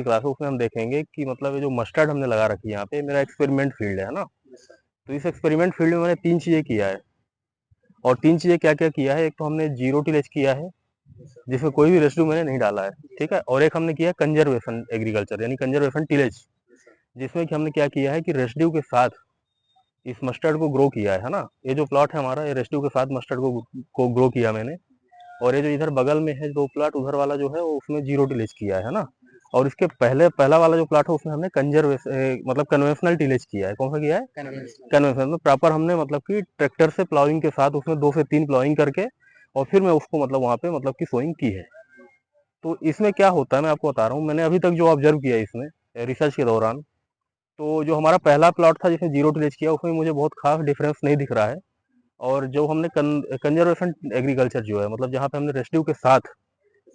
Class है उसमें हम देखेंगे कि मतलब ये जो मस्टर्ड हमने लगा रखी है यहाँ पे, मेरा एक्सपेरिमेंट फील्ड है ना। तो इस एक्सपेरिमेंट फील्ड में मैंने 3 चीज़ें किया है। और 3 चीज़ें क्या-क्या किया है, एक तो हमने ज़ीरो टिलेज किया है, जिसमें कोई भी रेसिड्यू मैंने नहीं डाला है, ठीक है? और एक हमने किया है कंज़र्वेशन एग्रीकल्चर यानी कंज़र्वेशन टिलेज, जिसमें कि हमने क्या किया है कि रेसिड्यू के साथ इस मस्टर्ड को ग्रो किया है ना? ये जो प्लॉट है हमारा, ये रेसिड्यू के साथ मस्टर्ड को ग्रो किया मैंने। और ये जो इधर बगल में है 2 प्लॉट, उधर वाला जो है वो उसमें ज़ीरो टिलेज किया है ना? और इसके पहला वाला जो प्लॉट है उसमें हमने मतलब कन्वेंशनल टिलेज किया है। कौन सा किया है? कन्वेंशनल में प्रॉपर हमने मतलब कि ट्रैक्टर से प्लाउइंग के साथ उसमें 2 से 3 प्लाउइंग करके और फिर मैं उसको मतलब वहाँ पे मतलब कि सोइंग की है। तो इसमें क्या होता है मैं आपको बता रहा हूँ, मैंने अभी तक जो ऑब्जर्व किया है इसमें रिसर्च के दौरान, तो जो हमारा पहला प्लॉट था जिसमें ज़ीरो टिलेज किया उसमें मुझे बहुत ख़ास डिफरेंस नहीं दिख रहा है। और जो हमने कंजर्वेशन एग्रीकल्चर जो है मतलब जहाँ पे हमने रेसिड्यू के साथ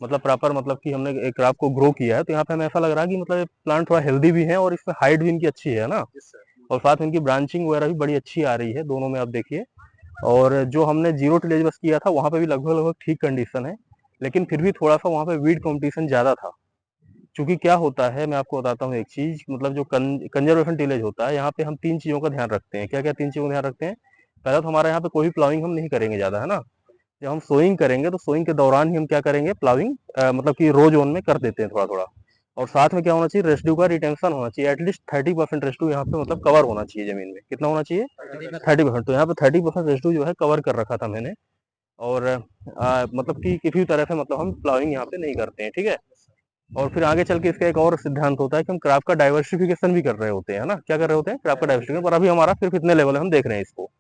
मतलब प्रॉपर मतलब कि हमने एक क्रॉप को ग्रो किया है, तो यहाँ पे हमें ऐसा लग रहा है कि मतलब ये प्लांट थोड़ा हेल्दी भी है और इसमें हाइट भी इनकी अच्छी है ना। और साथ में इनकी ब्रांचिंग वगैरह भी बड़ी अच्छी आ रही है दोनों में, आप देखिए। और जो हमने जीरो टिलेज बस किया था वहाँ पे भी लगभग लगभग ठीक कंडीशन है, लेकिन फिर भी थोड़ा सा वहाँ पे वीड कॉम्पिटिशन ज़्यादा था। क्योंकि क्या होता है मैं आपको बताता हूँ एक चीज़, मतलब जो कंजर्वेशन टिलेज होता है यहाँ पे हम 3 चीज़ों का ध्यान रखते हैं। क्या-क्या 3 चीज़ों का ध्यान रखते हैं? पहला तो हमारे यहाँ पे कोई भी प्लाउइंग हम नहीं करेंगे ज़्यादा, है ना? जब हम सोइंग करेंगे तो सोइंग के दौरान ही हम क्या करेंगे, प्लाविंग मतलब कि रो जोन में कर देते हैं थोड़ा थोड़ा। और साथ में क्या होना चाहिए, रेसिड्यू का रिटेंशन होना चाहिए, एटलीस्ट 30% रेसिड्यू यहाँ पे मतलब कवर होना चाहिए जमीन में। कितना होना चाहिए? 30%। तो यहाँ पे 30% रेसिड्यू जो है कवर कर रखा था मैंने। और मतलब कि किसी भी तरह से मतलब हम प्लाविंग यहाँ पे नहीं करते हैं, ठीक है? और फिर आगे चल के इसका एक और सिद्धांत होता है कि हम क्रॉप का डाइवर्सिफिकेशन भी कर रहे होते हैं, है ना? क्या कर रहे होते हैं? क्रॉप का डाइवर्सिफिकेशन। पर अभी हमारा सिर्फ इतने लेवल है, हम देख रहे हैं इसको।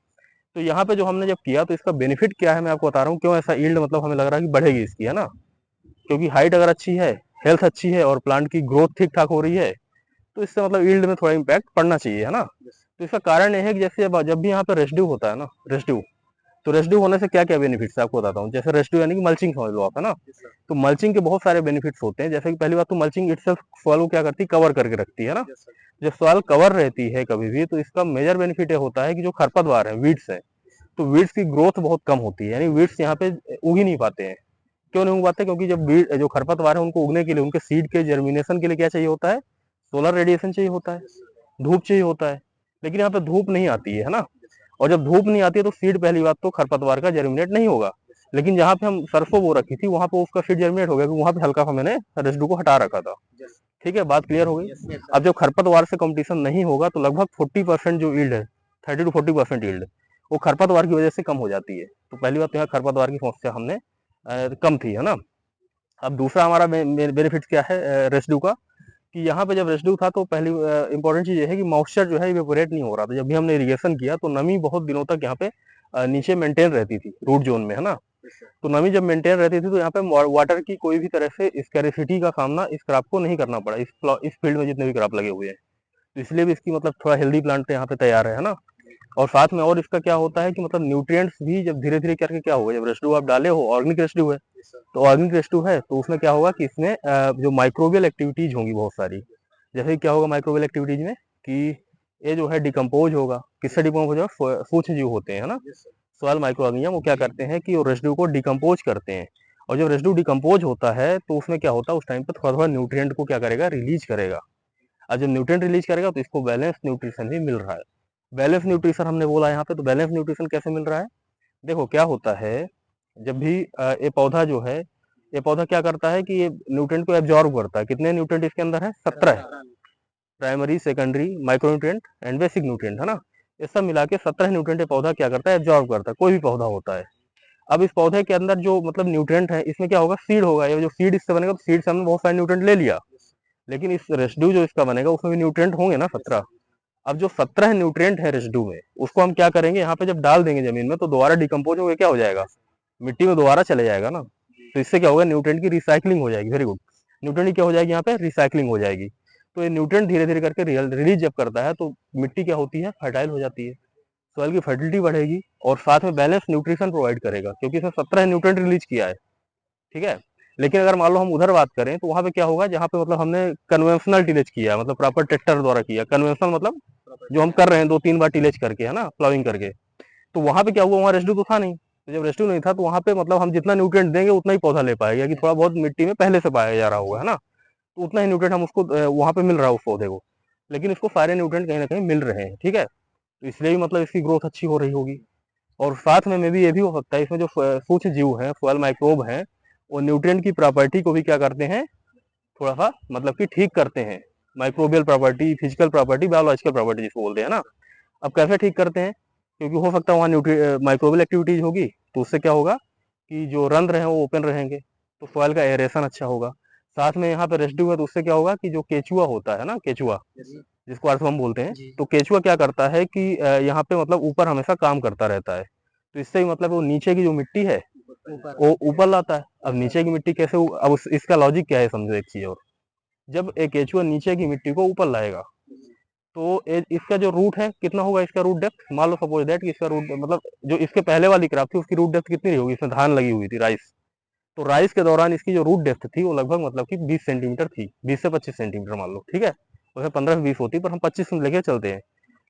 तो यहाँ पे जो हमने जब किया तो इसका बेनिफिट क्या है मैं आपको बता रहा हूँ, क्यों ऐसा यील्ड मतलब हमें लग रहा है कि बढ़ेगी इसकी, है ना? क्योंकि हाइट अगर अच्छी है, हेल्थ अच्छी है और प्लांट की ग्रोथ ठीक ठाक हो रही है, तो इससे मतलब यील्ड में थोड़ा इम्पैक्ट पड़ना चाहिए, है ना? तो इसका कारण ये है कि जैसे जब भी यहाँ पे रेसिड्यू होता है ना, रेसिड्यू, तो रेसिड्यू होने से क्या क्या बेनिफिट्स है आपको बताता हूँ। जैसे रेसिड्यू यानी कि मल्चिंग समझ लो आप, है ना? तो मल्चिंग के बहुत सारे बेनिफिट्स होते हैं। जैसे कि पहली बात तो मल्चिंग इटसेल्फ सॉइल को क्या करती है, कवर करके रखती है ना। जब सॉइल कवर रहती है कभी भी, तो इसका मेजर बेनिफिट ये होता है कि जो खरपतवार है, वीड्स है, तो वीड्स की ग्रोथ बहुत कम होती है, यानी वीड्स यहाँ पे उग ही नहीं पाते हैं। क्यों नहीं उग पाते? क्योंकि जब जो खरपतवार है उनको उगने के लिए, उनके सीड के जर्मिनेशन के लिए क्या चाहिए होता है? सोलर रेडिएशन चाहिए होता है, धूप चाहिए होता है। लेकिन यहाँ पे धूप नहीं आती है ना। और जब धूप नहीं आती है तो सीड पहली बात तो खरपतवार का जर्मिनेट नहीं होगा। लेकिन जहाँ पे हम सरसों बो रखी थी वहां पे उसका सीड जर्मिनेट हो गया, क्योंकि वहां पे हल्का सा मैंने रेसिड्यू को हटा रखा था। ठीक है, बात क्लियर हो गई। अब जब खरपतवार से कंपटीशन नहीं होगा तो लगभग 40% जो यील्ड है, 30 to 40% यील्ड, वो खरपतवार की वजह से कम हो जाती है। तो पहली बात तो यहाँ खरपतवार की समस्या हमने कम थी, है ना। अब दूसरा हमारा बेनिफिट क्या है रेसिड्यू का, कि यहाँ पे जब रेसिड्यू था तो पहली इंपॉर्टेंट चीज ये है कि मॉइस्चर जो है इवेपोरेट नहीं हो रहा था। जब भी हमने इरिगेशन किया तो नमी बहुत दिनों तक यहाँ पे नीचे मेंटेन रहती थी रूट जोन में, है ना। तो नमी जब मेंटेन रहती थी तो यहाँ पे वाटर की कोई भी तरह से स्कैरिसिटी का सामना इस क्रॉप को नहीं करना पड़ा, इस फील्ड में जितने भी क्रॉप लगे हुए हैं। तो इसलिए भी इसकी मतलब थोड़ा हेल्दी प्लांट यहाँ पे तैयार है ना। और साथ में और इसका क्या होता है कि मतलब न्यूट्रिएंट्स भी जब धीरे धीरे करके क्या होगा, जब रेसिड्यू आप डाले हो, ऑर्गेनिक रेसिड्यू है, तो ऑर्गेनिक रेसिड्यू है तो उसमें क्या होगा कि इसमें जो माइक्रोबियल एक्टिविटीज होंगी बहुत सारी। जैसे कि क्या होगा माइक्रोबियल एक्टिविटीज में, कि ये जो है डिकम्पोज होगा। किससे डिकम्पोज होगा? सूक्ष्म जीव होते हैं ना, सॉइल माइक्रो ऑर्गेनिज्म, वो क्या करते हैं कि वो रेसिड्यू को डिकम्पोज करते हैं। और जब रेसिड्यू डिकम्पोज होता है तो उसमें क्या होता है, उस टाइम पे थोड़ा थोड़ा न्यूट्रिएंट को क्या करेगा, रिलीज करेगा। और जब न्यूट्रिएंट रिलीज करेगा तो इसको बैलेंस न्यूट्रिशन भी मिल रहा है। बैलेंस न्यूट्रिशन हमने बोला यहाँ पे, तो बैलेंस न्यूट्रिशन कैसे मिल रहा है? देखो क्या होता है, जब भी ये पौधा जो है, ये पौधा क्या करता है कि ये न्यूट्रिएंट को एब्जॉर्ब करता है। कितने न्यूट्रिएंट इसके अंदर है? 17 है। Primary, secondary, micro nutrient and basic nutrient, है ना। ये सब मिला के 17 न्यूट्रिएंट ये पौधा क्या करता है, एब्जॉर्ब करता है, कोई भी पौधा होता है। अब इस पौधे के अंदर जो मतलब न्यूट्रिएंट है, इसमें क्या होगा, सीड होगा। ये जो सीड इससे बनेगा, तो सीड से हमने बहुत सारे न्यूट्रिएंट ले लिया, लेकिन इस रेसिड्यू जो इसका बनेगा उसमें भी न्यूट्रिएंट होंगे ना 17। अब जो 17 न्यूट्रिएंट है रेसिड्यू में, उसको हम क्या करेंगे, यहाँ पे जब डाल देंगे जमीन में तो दोबारा डिकम्पोज होकर क्या हो जाएगा, मिट्टी में दोबारा चले जाएगा ना। तो इससे क्या होगा, न्यूट्रिएंट की रिसाइकलिंग हो जाएगी। Very good. न्यूट्रिएंट की क्या हो जाएगी, यहाँ पे रिसाइकलिंग हो जाएगी। तो ये न्यूट्रिएंट धीरे धीरे करके रिलीज जब करता है तो मिट्टी क्या होती है, फर्टाइल हो जाती है, सॉइल की फर्टिलिटी बढ़ेगी और साथ में बैलेंस न्यूट्रिशन प्रोवाइड करेगा, क्योंकि इसमें 17 न्यूट्रिएंट रिलीज किया है। ठीक है। लेकिन अगर मान लो हम उधर बात करें तो वहां पे क्या होगा, जहाँ पे मतलब हमने कन्वेंशनल टिलेज किया, मतलब प्रॉपर ट्रैक्टर द्वारा किया। कन्वेंशनल मतलब जो हम कर रहे हैं 2-3 बार टिलेज करके, है ना, प्लाविंग करके। तो वहां पे क्या हुआ, वहां रेसिड्यू तो था नहीं। तो जब रेसिड्यू नहीं था तो वहां पे मतलब हम जितना न्यूट्रिएंट देंगे उतना ही पौधा ले पाएगा, कि थोड़ा बहुत मिट्टी में पहले से पाया जा रहा होगा, है ना। तो उतना ही न्यूट्रिएंट हम उसको वहाँ पे मिल रहा है उस पौधे को, लेकिन इसको सारे न्यूट्रिएंट कहीं न कहीं मिल रहे हैं, ठीक है? तो इसलिए भी मतलब इसकी ग्रोथ अच्छी हो रही होगी। और साथ में भी ये भी हो सकता है इसमें जो सूक्ष्म जीव हैं, सॉइल माइक्रोब हैं, वो न्यूट्रिएंट की प्रॉपर्टी को भी क्या करते हैं, थोड़ा-सा मतलब कि ठीक करते हैं। Microbial property, physical property, biological property जिसको बोलते हैं ना। अब कैसे ठीक करते हैं? क्योंकि हो सकता है वहाँ माइक्रोबियल एक्टिविटीज़ होगी, तो उससे क्या होगा कि जो रंध्र हैं वो ओपन रहेंगे, तो सॉइल का एरेशन अच्छा होगा। साथ में यहाँ पे रेसिड्यू है तो उससे क्या होगा कि जो केचुआ होता है ना, केचुआ जिसको अर्थवर्म बोलते हैं, तो केचुआ क्या करता है कि यहाँ पे मतलब ऊपर हमेशा काम करता रहता है। तो इससे ही मतलब वो नीचे की जो मिट्टी है वो ऊपर लाता है। अब नीचे की मिट्टी कैसे अब इसका लॉजिक क्या है समझो एक चीज और, जब एक केचुआ नीचे की मिट्टी को ऊपर लाएगा तो इसका जो रूट है कितना होगा, इसका रूट डेप्थ, मान लो सपोज दैट कि इसका रूट मतलब जो इसके पहले वाली क्रॉप थी उसकी रूट डेप्थ कितनी रही होगी, इसमें धान लगी हुई थी, राइस। तो राइस के दौरान इसकी जो रूट डेप्थ थी वो लगभग मतलब कि 20 सेंटीमीटर थी, 20 से 25 सेंटीमीटर मान लो, ठीक है? वैसे 15 से 20 होती, पर हम 25 लेके चलते हैं।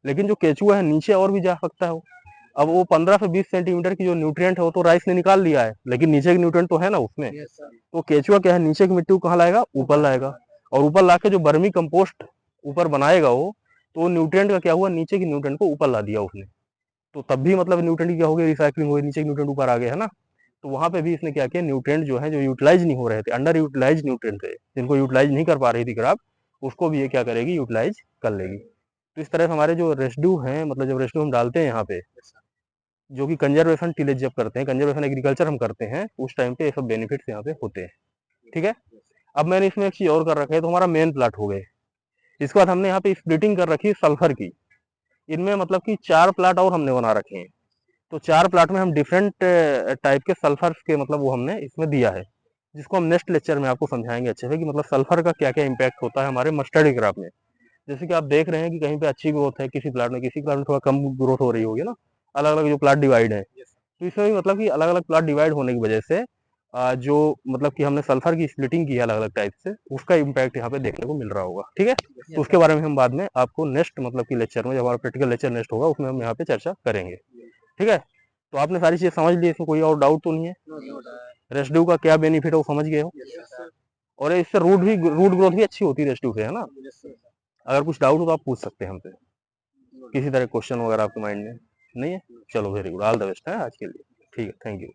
लेकिन जो केचुआ है नीचे और भी जा सकता है वो। अब वो 15 से 20 सेंटीमीटर की जो न्यूट्रिएंट है वो तो राइस ने निकाल लिया है, लेकिन नीचे की न्यूट्रिएंट तो है ना उसमें। तो केचुआ क्या है, नीचे की मिट्टी को कहाँ लाएगा, ऊपर लाएगा। और ऊपर लाके जो वर्मी कंपोस्ट ऊपर बनाएगा वो, तो न्यूट्रिएंट का क्या हुआ, नीचे की न्यूट्रिएंट को ऊपर ला दिया उसने। तो तब भी मतलब न्यूट्रिएंट की क्या हो गई, रिसाइक्लिंग हो गई, नीचे के न्यूट्रिएंट ऊपर आ गए, है ना? तो वहाँ पे भी इसने क्या किया, न्यूट्रिएंट जो है जो यूटिलाइज नहीं हो रहे थे, अंडर यूटिलाइज न्यूट्रिएंट थे, जिनको यूटिलाइज नहीं कर पा रही थी क्रॉप, उसको भी ये क्या करेगी, यूटिलाइज कर लेगी। तो इस तरह से हमारे जो रेसिड्यू हैं, मतलब जब रेसिड्यू हम डालते हैं यहाँ पे, जो कि कंजर्वेशन टिलेज जब करते हैं, कंजर्वेशन एग्रीकल्चर हम करते हैं, उस टाइम पे ये सब बेनिफिट्स यहाँ पे होते हैं, ठीक है? अब मैंने इसमें एक चीज और कर रखा है, तो हमारा मेन प्लाट हो गए। इसके बाद हमने यहाँ पे स्प्लिटिंग कर रखी है सल्फर की। इनमें मतलब कि 4 प्लाट और हमने बना रखे हैं। तो 4 प्लाट में हम डिफरेंट टाइप के सल्फर्स के मतलब वो हमने इसमें दिया है, जिसको हम नेक्स्ट लेक्चर में आपको समझाएंगे अच्छे से कि मतलब सल्फर का क्या-क्या इम्पैक्ट होता है हमारे मस्टर्ड क्रॉप में। जैसे कि आप देख रहे हैं कि कहीं पे अच्छी ग्रोथ है किसी प्लाट में, किसी प्लाट में थोड़ा कम ग्रोथ हो रही होगी ना, अलग-अलग जो प्लाट डिवाइड है। तो इसमें भी मतलब कि अलग-अलग प्लाट डिवाइड होने की वजह से जो मतलब कि हमने सल्फर की स्प्लिटिंग की है अलग-अलग टाइप से, उसका इम्पैक्ट यहाँ पे देखने को मिल रहा होगा, ठीक है? तो उसके बारे में हम बाद में आपको नेक्स्ट मतलब कि लेक्चर में, जब हमारा प्रैक्टिकल लेक्चर नेक्स्ट होगा उसमें हम यहाँ पे चर्चा करेंगे, ठीक है? तो आपने सारी चीजें समझ ली, इसमें कोई और डाउट तो नहीं है? रेसिड्यू का क्या बेनिफिट है वो समझ गए हो? और इससे रूट ग्रोथ भी अच्छी होती है रेसिड्यू से, है ना? अगर कुछ डाउट हो तो आप पूछ सकते हैं हमसे, किसी तरह क्वेश्चन वगैरह आपके माइंड में नहीं है? चलो very good, all the best है आज के लिए, ठीक है, थैंक यू।